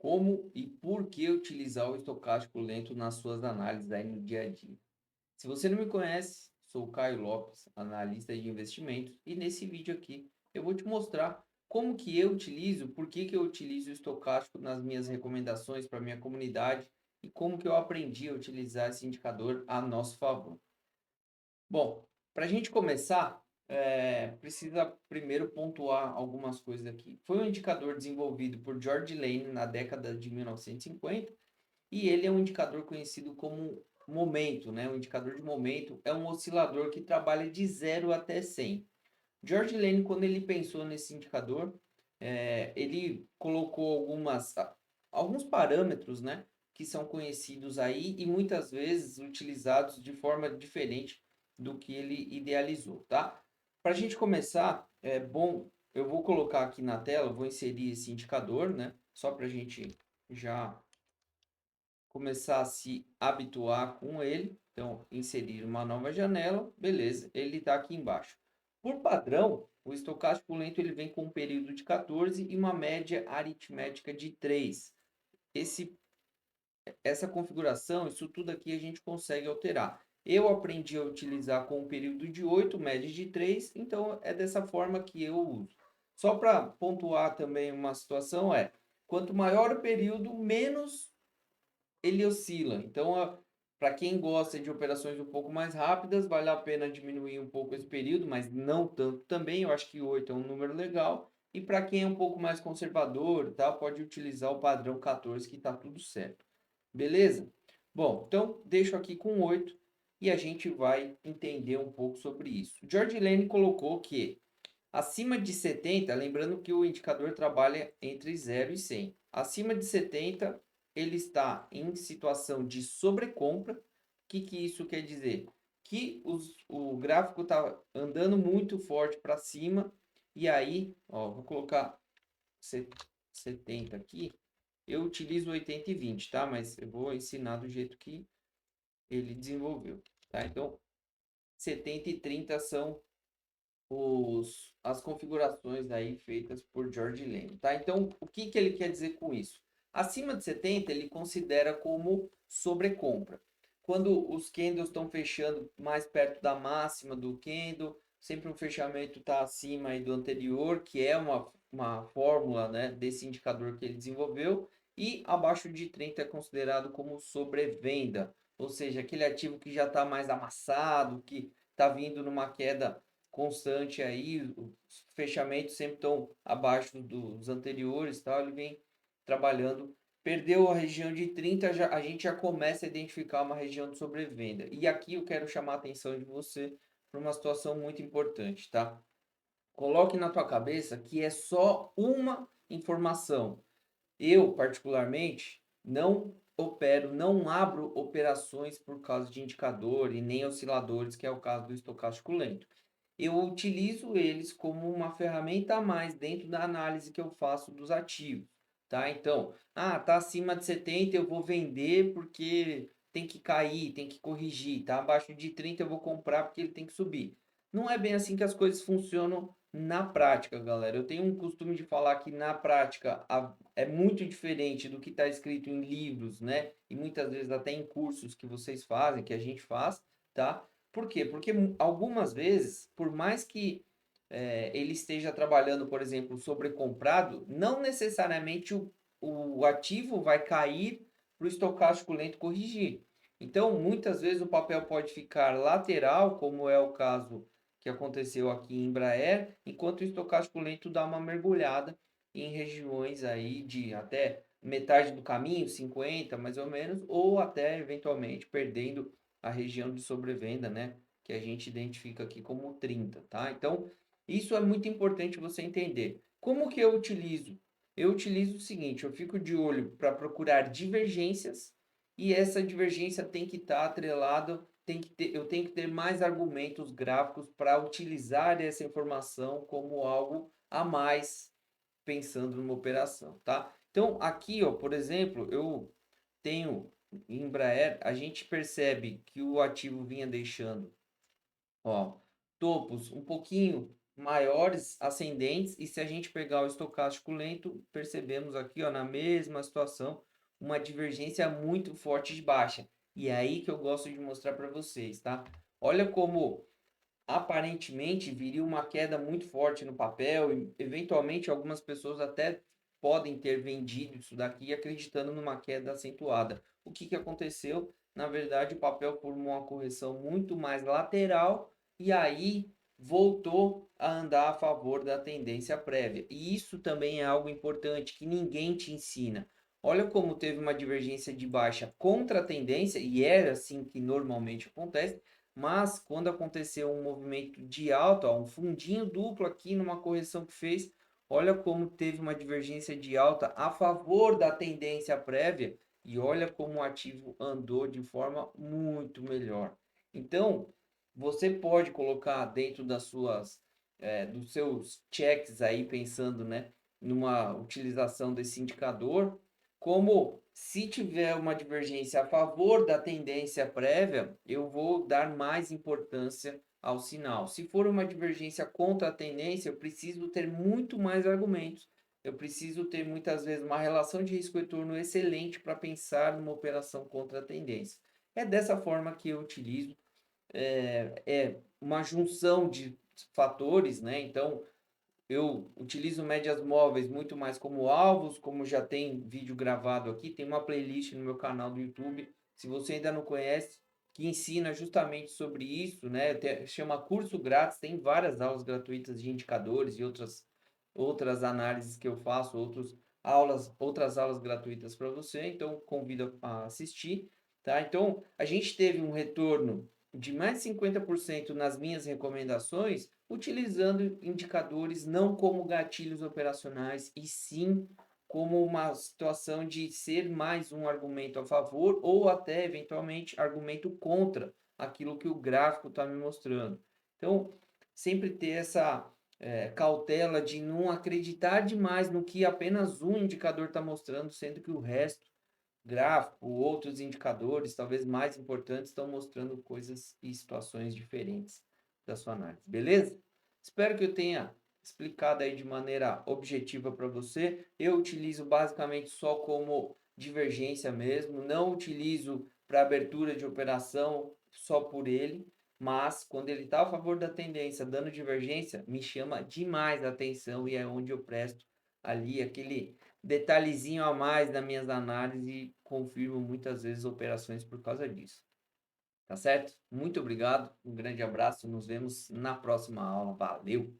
como e por que utilizar o estocástico lento nas suas análises aí no dia a dia. Se você não me conhece, sou o Caio Lopes, analista de investimentos, e nesse vídeo aqui eu vou te mostrar como que eu utilizo, por que que eu utilizo o estocástico nas minhas recomendações para minha comunidade e como que eu aprendi a utilizar esse indicador a nosso favor. Bom, para a gente começar, precisa primeiro pontuar algumas coisas aqui. Foi um indicador desenvolvido por George Lane na década de 1950 e ele é um indicador conhecido como momento, né? O indicador de momento é um oscilador que trabalha de 0 até 100. George Lane, quando ele pensou nesse indicador, ele colocou alguns parâmetros, né? Que são conhecidos aí e muitas vezes utilizados de forma diferente do que ele idealizou, tá? Para a gente começar, é bom, eu vou colocar aqui na tela, vou inserir esse indicador, né? Só para a gente já começar a se habituar com ele. Então, inserir uma nova janela, beleza, ele está aqui embaixo. Por padrão, o estocástico lento ele vem com um período de 14 e uma média aritmética de 3. Esse, essa configuração, isso tudo aqui a gente consegue alterar. Eu aprendi a utilizar com um período de 8, média de 3, então é dessa forma que eu uso. Só para pontuar também uma situação quanto maior o período, menos ele oscila. Então, para quem gosta de operações um pouco mais rápidas, vale a pena diminuir um pouco esse período, mas não tanto também. Eu acho que 8 é um número legal. E para quem é um pouco mais conservador, tá, pode utilizar o padrão 14, que está tudo certo. Beleza? Bom, então deixo aqui com 8 e a gente vai entender um pouco sobre isso. George Lane colocou que acima de 70, lembrando que o indicador trabalha entre 0 e 100. Acima de 70, ele está em situação de sobrecompra. O que isso quer dizer? Que o gráfico está andando muito forte para cima. E aí, ó, vou colocar 70 aqui. Eu utilizo 80 e 20, tá? Mas eu vou ensinar do jeito que ele desenvolveu, tá? Então, 70 e 30 são as configurações aí feitas por George Lane, tá? Então, o que que ele quer dizer com isso? Acima de 70, ele considera como sobrecompra. Quando os candles estão fechando mais perto da máxima do candle, sempre o fechamento está acima aí do anterior, que é uma fórmula, né, desse indicador que ele desenvolveu, e abaixo de 30 é considerado como sobrevenda, ou seja, aquele ativo que já está mais amassado, que está vindo numa queda constante aí, os fechamentos sempre estão abaixo dos anteriores, tal, ele vem trabalhando. Perdeu a região de 30, a gente já começa a identificar uma região de sobrevenda. E aqui eu quero chamar a atenção de você para uma situação muito importante, tá? Coloque na tua cabeça que é só uma informação. Eu, particularmente, não opero, não abro operações por causa de indicador e nem osciladores, que é o caso do estocástico lento. Eu utilizo eles como uma ferramenta a mais dentro da análise que eu faço dos ativos, tá? Então, tá acima de 70 eu vou vender porque tem que cair, tem que corrigir, tá abaixo de 30 eu vou comprar porque ele tem que subir. Não é bem assim que as coisas funcionam na prática, galera. Eu tenho um costume de falar que na prática é muito diferente do que está escrito em livros, né? E muitas vezes até em cursos que vocês fazem, que a gente faz, tá? Por quê? Porque algumas vezes, por mais que ele esteja trabalhando, por exemplo, sobrecomprado, não necessariamente o ativo vai cair para o estocástico lento corrigir. Então, muitas vezes o papel pode ficar lateral, como é o caso que aconteceu aqui em Embraer, enquanto o estocástico lento dá uma mergulhada em regiões aí de até metade do caminho, 50 mais ou menos, ou até eventualmente perdendo a região de sobrevenda, né? Que a gente identifica aqui como 30, tá? Então, isso é muito importante você entender. Como que eu utilizo? Eu utilizo o seguinte, eu fico de olho para procurar divergências e essa divergência tem que estar atrelada, eu tenho que ter mais argumentos gráficos para utilizar essa informação como algo a mais pensando numa operação, tá? Então, aqui, ó, por exemplo, eu tenho em Embraer, a gente percebe que o ativo vinha deixando, ó, topos um pouquinho maiores ascendentes, e se a gente pegar o estocástico lento, percebemos aqui, ó, na mesma situação, uma divergência muito forte de baixa. E é aí que eu gosto de mostrar para vocês, tá? Olha como aparentemente viria uma queda muito forte no papel e eventualmente algumas pessoas até podem ter vendido isso daqui acreditando numa queda acentuada. O que aconteceu? Na verdade, o papel formou uma correção muito mais lateral e aí voltou a andar a favor da tendência prévia. E isso também é algo importante que ninguém te ensina. Olha como teve uma divergência de baixa contra a tendência, e era assim que normalmente acontece, mas quando aconteceu um movimento de alta, ó, um fundinho duplo aqui numa correção que fez, olha como teve uma divergência de alta a favor da tendência prévia e olha como o ativo andou de forma muito melhor. Então, você pode colocar dentro das suas, dos seus checks aí, pensando, né, numa utilização desse indicador, como se tiver uma divergência a favor da tendência prévia, eu vou dar mais importância ao sinal. Se for uma divergência contra a tendência, eu preciso ter muito mais argumentos. Eu preciso ter muitas vezes uma relação de risco-retorno excelente para pensar numa operação contra a tendência. É dessa forma que eu utilizo, uma junção de fatores, né? Então, eu utilizo médias móveis muito mais como alvos, como já tem vídeo gravado aqui, tem uma playlist no meu canal do YouTube, se você ainda não conhece, que ensina justamente sobre isso, né? Chama curso grátis, tem várias aulas gratuitas de indicadores e outras análises que eu faço, outras aulas gratuitas para você, então convido a assistir, tá? Então, a gente teve um retorno de mais de 50% nas minhas recomendações, utilizando indicadores não como gatilhos operacionais, e sim como uma situação de ser mais um argumento a favor ou até, eventualmente, argumento contra aquilo que o gráfico está me mostrando. Então, sempre ter essa cautela de não acreditar demais no que apenas um indicador está mostrando, sendo que o resto gráfico, outros indicadores, talvez mais importantes, estão mostrando coisas e situações diferentes da sua análise, beleza? Espero que eu tenha explicado aí de maneira objetiva para você. Eu utilizo basicamente só como divergência mesmo, não utilizo para abertura de operação só por ele, mas quando ele está a favor da tendência, dando divergência, me chama demais a atenção e é onde eu presto ali aquele detalhezinho a mais nas minhas análises e confirmo muitas vezes operações por causa disso. Tá certo? Muito obrigado, um grande abraço, nos vemos na próxima aula. Valeu!